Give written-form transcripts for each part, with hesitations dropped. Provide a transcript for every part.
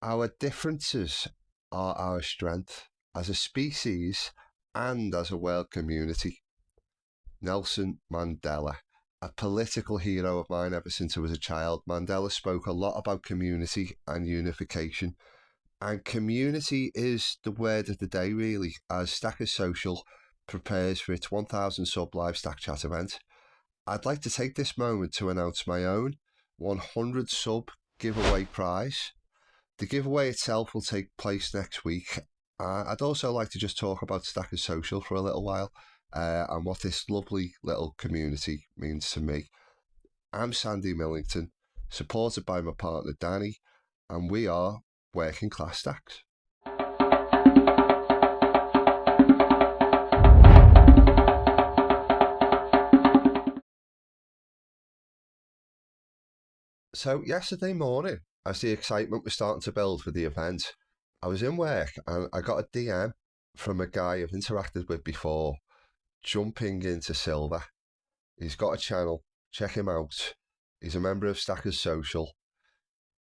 Our differences are our strength as a species and as a world community. Nelson Mandela, a political hero of mine ever since I was a child. Mandela spoke a lot about community and unification. And community is the word of the day, really, as Stackers Social prepares for its 1000 sub live Stack Chat event. I'd like to take this moment to announce my own 100 sub giveaway prize. The giveaway itself will take place next week. I'd also like to just talk about Stackers Social for a little while and what this lovely little community means to me. I'm Sandy Millington, supported by my partner Danny, and we are Working Class Stacks. So, yesterday morning, as the excitement was starting to build for the event, I was in work and I got a DM from a guy I've interacted with before, jumping into silver. He's got a channel, check him out. He's a member of Stackers Social.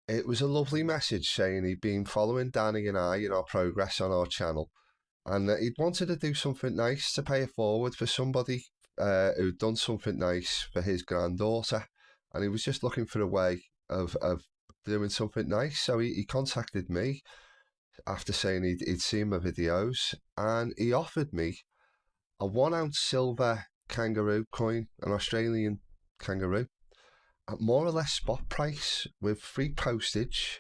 It was a lovely message saying he'd been following Danny and I in our progress on our channel, and that he'd wanted to do something nice to pay it forward for somebody who'd done something nice for his granddaughter, and he was just looking for a way of doing something nice. So he contacted me after saying he'd seen my videos, and he offered me a 1 ounce silver kangaroo coin, an Australian kangaroo, at more or less spot price with free postage,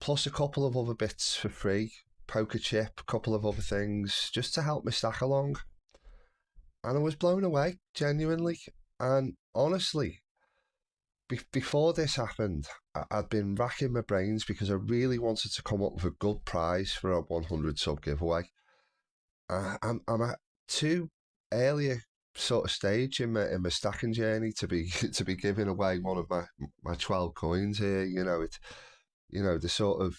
plus a couple of other bits for free, poker chip, a couple of other things, just to help me stack along. And I was blown away, genuinely. And honestly, before this happened, I'd been racking my brains because I really wanted to come up with a good prize for a 100 sub giveaway. I'm at too earlier sort of stage in my stacking journey to be to be giving away one of my 12 coins here. The sort of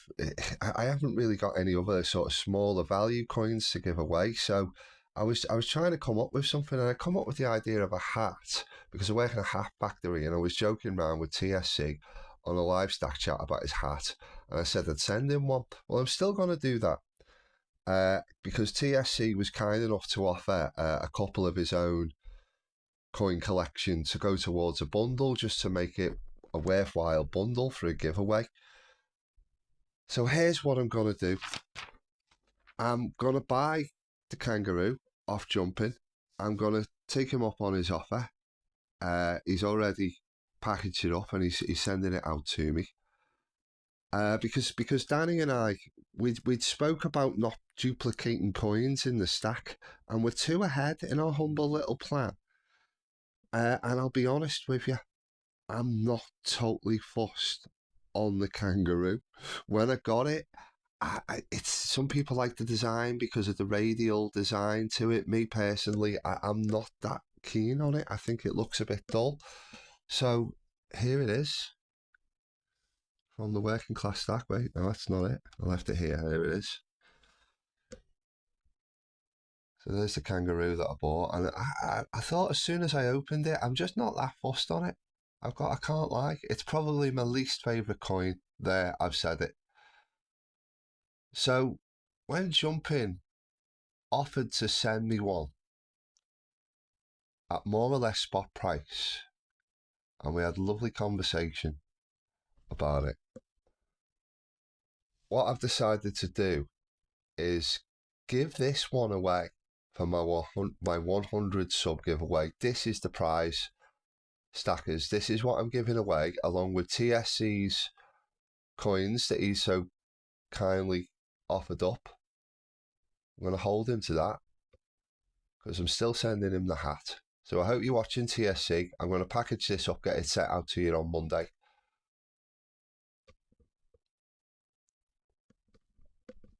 I haven't really got any other sort of smaller value coins to give away. So I was trying to come up with something, and I come up with the idea of a hat because I work in a hat factory, and I was joking around with TSC on a live stack chat about his hat, and I said I'd send him one. Well, I'm still going to do that because TSC was kind enough to offer a couple of his own coin collection to go towards a bundle just to make it a worthwhile bundle for a giveaway. So here's what I'm going to do. I'm going to buy the kangaroo off Jumping. I'm going to take him up on his offer. He's already packaged it up and he's sending it out to me. Because Danny and I we'd spoke about not duplicating coins in the stack, and we're two ahead in our humble little plan. And I'll be honest with you, I'm not totally fussed on the kangaroo. When I got it, it's some people like the design because of the radial design to it. Me personally, I'm not that keen on it. I think it looks a bit dull. So here it is from the Working Class Stack. Wait, no, that's not it. I left it here. Here it is. So there's the kangaroo that I bought, and I thought as soon as I opened it, I'm just not that fussed on it. I can't lie. It's probably my least favourite coin. There, I've said it. So when Jumping offered to send me one at more or less spot price, and we had a lovely conversation about it, what I've decided to do is give this one away for my 100 sub giveaway. This is the prize, Stackers. This is what I'm giving away, along with TSC's coins that he's so kindly offered up. I'm going to hold him to that because I'm still sending him the hat. So I hope you're watching, TSC. I'm going to package this up, get it set out to you on Monday.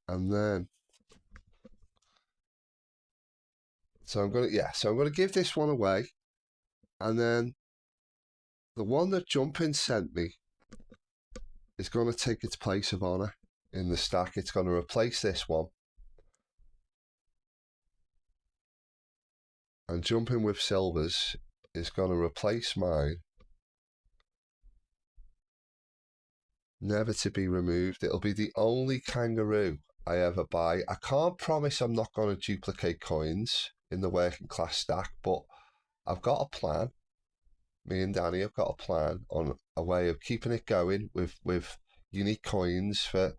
And then, so I'm going to give this one away. And then the one that Jumping sent me is going to take its place of honour in the stack. It's going to replace this one. And Jumping with Silvers is going to replace mine never to be removed. It'll be the only kangaroo I ever buy. I can't promise I'm not going to duplicate coins in the working class stack, but I've got a plan. Me and Danny have got a plan on a way of keeping it going with unique coins for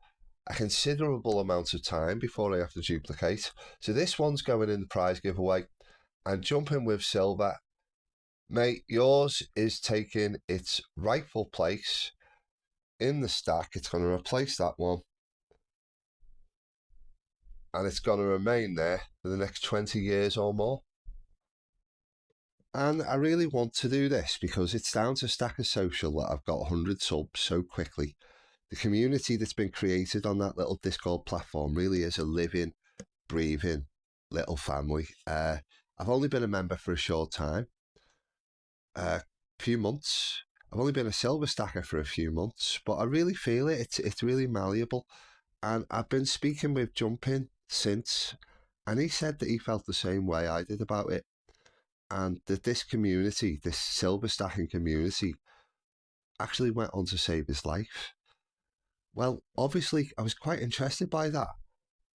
a considerable amount of time before I have to duplicate. So this one's going in the prize giveaway, and jumping with silver, mate, yours is taking its rightful place in the stack. It's going to replace that one, and it's going to remain there for the next 20 years or more. And I really want to do this because it's down to Stacker Social that I've got 100 subs so quickly. The community that's been created on that little Discord platform really is a living, breathing little family. I've only been a member for a short time, a few months. I've only been a silver stacker for a few months, but I really feel it. It's really malleable. And I've been speaking with Jumpin since, and he said that he felt the same way I did about it. And that this community, this silver stacking community, actually went on to save his life. Well, obviously, I was quite interested by that.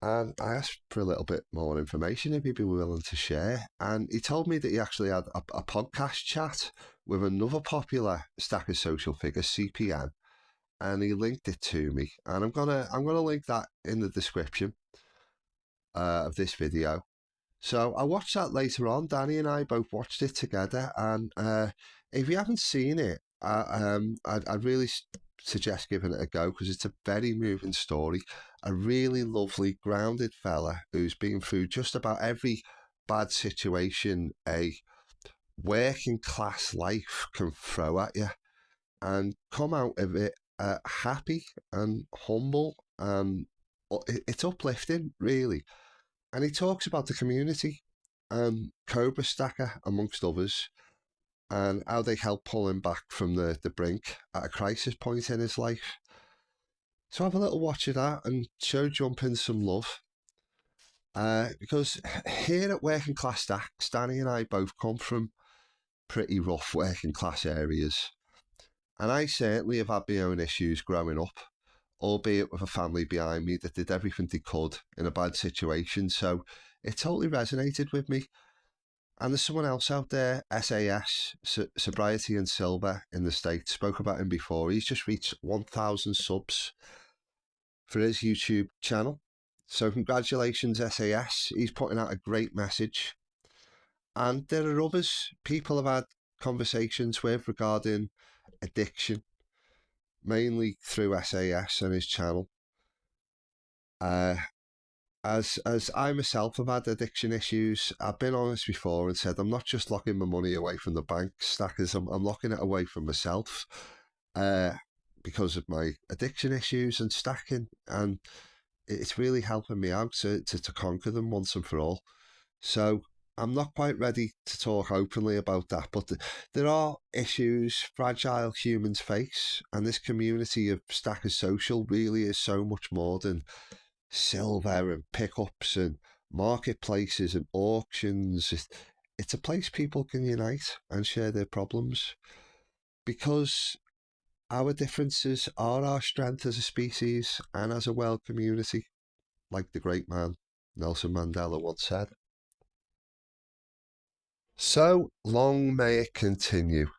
And I asked for a little bit more information if he'd be willing to share. And he told me that he actually had a podcast chat with another popular Stacker Social figure, CPM, and he linked it to me. And I'm gonna link that in the description of this video. So I watched that later on. Danny and I both watched it together, and if you haven't seen it, I'd really suggest giving it a go because it's a very moving story. A really lovely, grounded fella who's been through just about every bad situation a working class life can throw at you, and come out of it happy and humble. It's uplifting, really. And he talks about the community and Cobra Stacker, amongst others, and how they help pull him back from the brink at a crisis point in his life. So have a little watch of that and show Jumpin some love. Because here at Working Class Stacks, Danny and I both come from pretty rough working class areas. And I certainly have had my own issues growing up, albeit with a family behind me that did everything they could in a bad situation. So it totally resonated with me. And there's someone else out there, SAS, Sobriety and Silver in the States, spoke about him before. He's just reached 1,000 subs for his YouTube channel. So congratulations, SAS. He's putting out a great message. And there are others people have had conversations with regarding addiction, mainly through SAS and his channel. As I myself have had addiction issues, I've been honest before and said I'm not just locking my money away from the bank, Stackers, I'm locking it away from myself because of my addiction issues and stacking, and it's really helping me out to conquer them once and for all. So I'm not quite ready to talk openly about that, but there are issues fragile humans face, and this community of Stackers Social really is so much more than silver and pickups and marketplaces and auctions. It's a place people can unite and share their problems, because our differences are our strength as a species and as a world community, like the great man Nelson Mandela once said. So long may it continue.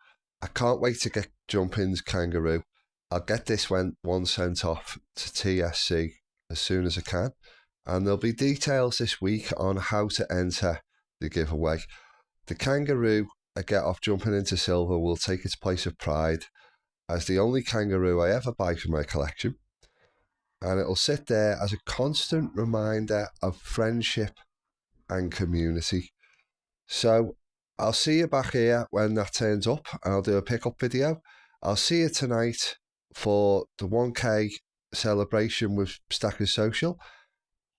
I can't wait to get Jumpin's kangaroo. I'll get this one sent off to TSC as soon as I can, and there'll be details this week on how to enter the giveaway. The kangaroo I get off Jumping into Silver will take its place of pride as the only kangaroo I ever buy for my collection, and it'll sit there as a constant reminder of friendship and community. So I'll see you back here when that turns up, and I'll do a pickup video. I'll see you tonight for the 1K celebration with Stackers Social,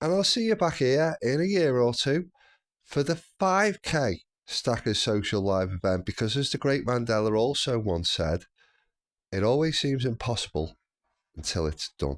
and I'll see you back here in a year or two for the 5K Stackers Social live event, because as the great Mandela also once said, it always seems impossible until it's done.